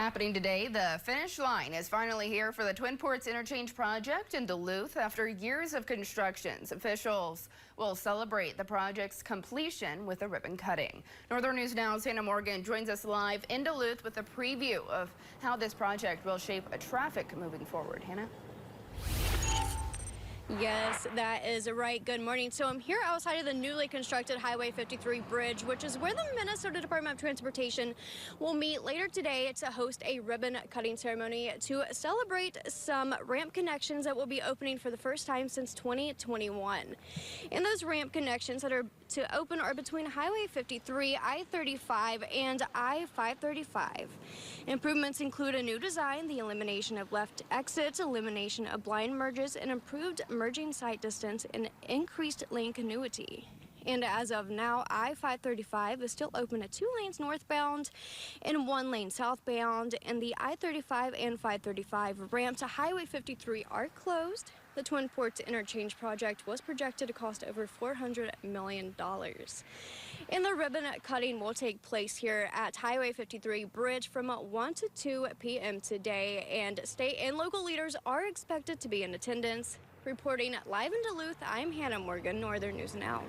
Happening today, the finish line is finally here for the Twin Ports Interchange project in Duluth. After years of constructions, officials will celebrate the project's completion with a ribbon cutting. Northern News Now's Hannah Morgan joins us live in Duluth with a preview of how this project will shape traffic moving forward. Hannah? Yes, that is right. Good morning. So I'm here outside of the newly constructed Highway 53 bridge, which is where the Minnesota Department of Transportation will meet later today to host a ribbon cutting ceremony to celebrate some ramp connections that will be opening for the first time since 2021. And those ramp connections that are to open are between Highway 53, I-35, and I-535. Improvements include a new design, the elimination of left exits, elimination of blind merges, and improved merging sight distance and increased lane continuity. And as of now, I-535 is still open at 2 lanes northbound and 1 lane southbound, and the I-35 and 535 ramp to Highway 53 are closed. The Twin Ports Interchange project was projected to cost over $400 million. And the ribbon cutting will take place here at Highway 53 bridge from 1 to 2 p.m. today, and state and local leaders are expected to be in attendance. Reporting live in Duluth, I'm Hannah Morgan, Northern News Now.